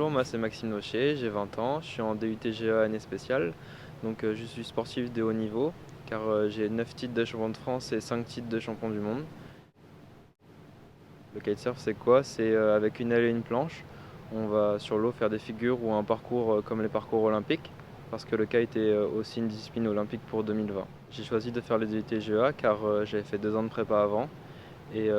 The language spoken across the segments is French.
Bonjour, moi c'est Maxime Nocher, j'ai 20 ans, je suis en DUT GA année spéciale, donc je suis sportif de haut niveau, car j'ai 9 titres de champion de France et 5 titres de champion du monde. Le kitesurf c'est quoi? C'est avec une aile et une planche, on va sur l'eau faire des figures ou un parcours comme les parcours olympiques, parce que le kite est aussi une discipline olympique pour 2020. J'ai choisi de faire le DUT GA car j'avais fait 2 ans de prépa avant, et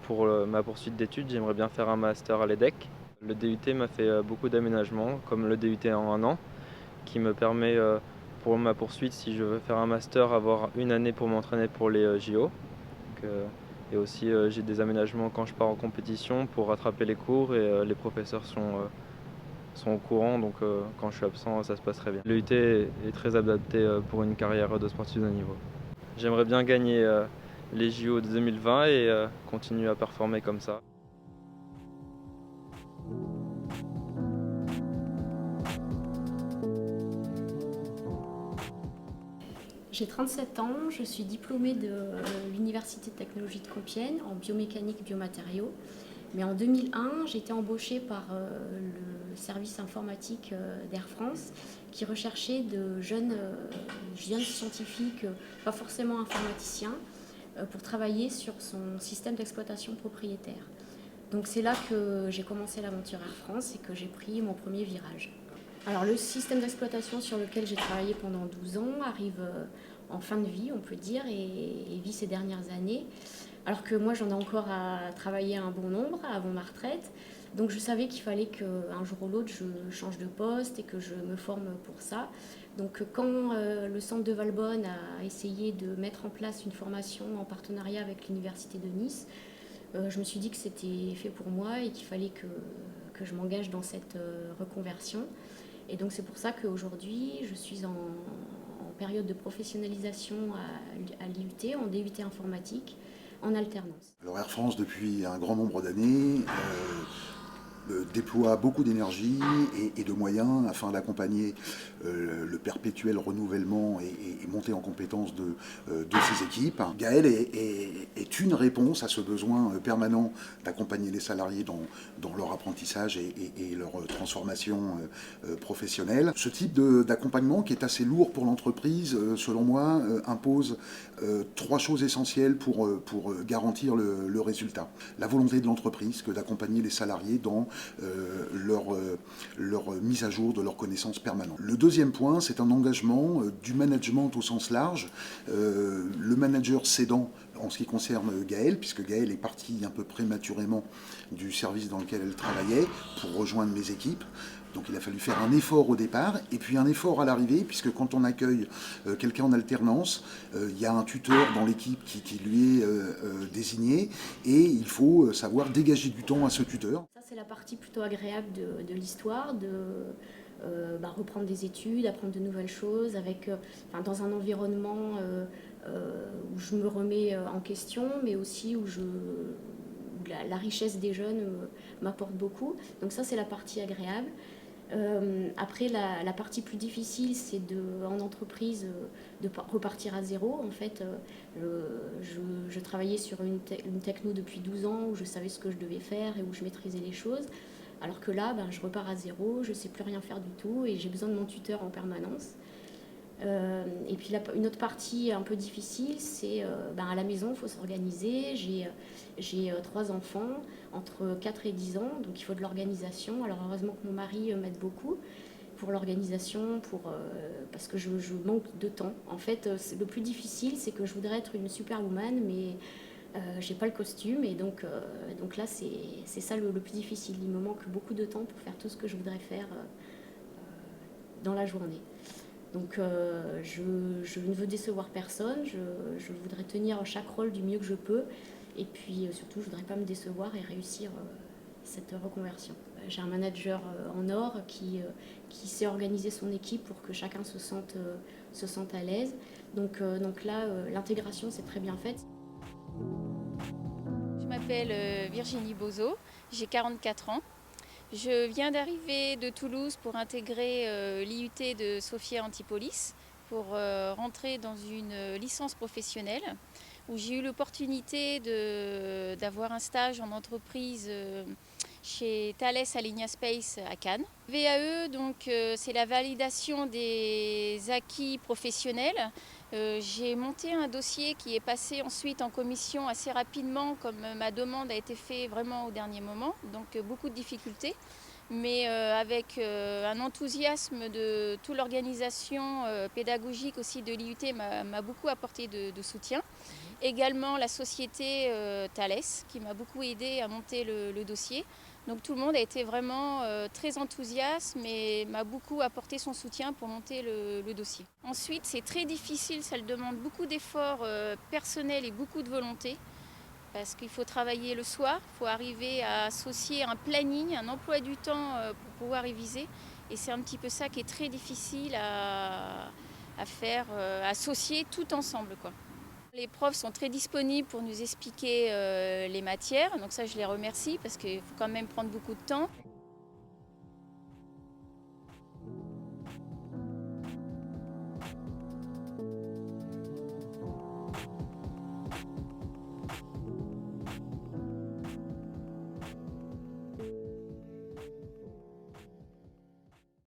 pour ma poursuite d'études j'aimerais bien faire un master à l'EDEC. Le DUT m'a fait beaucoup d'aménagements, comme le DUT en un an, qui me permet pour ma poursuite, si je veux faire un master, avoir une année pour m'entraîner pour les JO. Donc, et aussi j'ai des aménagements quand je pars en compétition pour rattraper les cours et les professeurs sont au courant, donc quand je suis absent ça se passe très bien. Le UT est très adapté pour une carrière de sportif de haut niveau. J'aimerais bien gagner les JO de 2020 et continuer à performer comme ça. J'ai 37 ans, je suis diplômée de l'Université de technologie de Compiègne en biomécanique biomatériaux. Mais en 2001, j'ai été embauchée par le service informatique d'Air France qui recherchait de jeunes scientifiques, pas forcément informaticiens, pour travailler sur son système d'exploitation propriétaire. Donc c'est là que j'ai commencé l'aventure Air France et que j'ai pris mon premier virage. Alors le système d'exploitation sur lequel j'ai travaillé pendant 12 ans arrive en fin de vie, on peut dire, et vit ces dernières années. Alors que moi j'en ai encore à travailler un bon nombre avant ma retraite. Donc je savais qu'il fallait qu'un jour ou l'autre je change de poste et que je me forme pour ça. Donc quand le centre de Valbonne a essayé de mettre en place une formation en partenariat avec l'université de Nice, je me suis dit que c'était fait pour moi et qu'il fallait que je m'engage dans cette reconversion. Et donc c'est pour ça qu'aujourd'hui, je suis en période de professionnalisation à l'IUT, en DUT informatique, en alternance. Alors Air France, depuis un grand nombre d'années, déploie beaucoup d'énergie et de moyens afin d'accompagner le perpétuel renouvellement et montée en compétence de ses équipes. Gaël est une réponse à ce besoin permanent d'accompagner les salariés dans leur apprentissage et leur transformation professionnelle. Ce type d'accompagnement, qui est assez lourd pour l'entreprise, selon moi, impose trois choses essentielles pour garantir le résultat. La volonté de l'entreprise que d'accompagner les salariés dans leur mise à jour de leurs connaissances permanentes. Le deuxième point, c'est un engagement du management au sens large. Le manager cédant en ce qui concerne Gaëlle, puisque Gaëlle est partie un peu prématurément du service dans lequel elle travaillait pour rejoindre mes équipes. Donc il a fallu faire un effort au départ et puis un effort à l'arrivée, puisque quand on accueille quelqu'un en alternance, il y a un tuteur dans l'équipe qui lui est désigné et il faut savoir dégager du temps à ce tuteur. Ça, c'est la partie plutôt agréable de l'histoire, de reprendre des études, apprendre de nouvelles choses, dans un environnement où je me remets en question, mais aussi où la richesse des jeunes m'apporte beaucoup. Donc ça, c'est la partie agréable. Après, la partie plus difficile, c'est en entreprise de repartir à zéro. En fait, je travaillais sur une techno depuis 12 ans où je savais ce que je devais faire et où je maîtrisais les choses. Alors que là, je repars à zéro, je ne sais plus rien faire du tout et j'ai besoin de mon tuteur en permanence. Et puis une autre partie un peu difficile, c'est à la maison, il faut s'organiser. J'ai 3 enfants, entre 4 et 10 ans, donc il faut de l'organisation. Alors heureusement que mon mari m'aide beaucoup pour l'organisation, parce que je manque de temps. En fait, le plus difficile, c'est que je voudrais être une superwoman, mais j'ai pas le costume. Et donc là, c'est ça le plus difficile. Il me manque beaucoup de temps pour faire tout ce que je voudrais faire dans la journée. Donc je ne veux décevoir personne, je voudrais tenir chaque rôle du mieux que je peux. Et puis surtout, je ne voudrais pas me décevoir et réussir cette reconversion. J'ai un manager en or qui sait organiser son équipe pour que chacun se sente à l'aise. Donc là, l'intégration s'est très bien faite. Je m'appelle Virginie Bozo, j'ai 44 ans. Je viens d'arriver de Toulouse pour intégrer l'IUT de Sophia Antipolis pour rentrer dans une licence professionnelle où j'ai eu l'opportunité d'avoir un stage en entreprise chez Thales Alenia Space à Cannes. VAE, donc, c'est la validation des acquis professionnels. J'ai monté un dossier qui est passé ensuite en commission assez rapidement, comme ma demande a été faite vraiment au dernier moment, donc beaucoup de difficultés. Mais avec un enthousiasme de toute l'organisation pédagogique aussi de l'IUT m'a beaucoup apporté de soutien. Également la société Thales qui m'a beaucoup aidé à monter le dossier. Donc tout le monde a été vraiment très enthousiaste et m'a beaucoup apporté son soutien pour monter le dossier. Ensuite, c'est très difficile, ça demande beaucoup d'efforts personnels et beaucoup de volonté. Parce qu'il faut travailler le soir, il faut arriver à associer un planning, un emploi du temps pour pouvoir réviser. Et c'est un petit peu ça qui est très difficile à faire, associer tout ensemble, quoi. Les profs sont très disponibles pour nous expliquer les matières, donc ça je les remercie parce qu'il faut quand même prendre beaucoup de temps.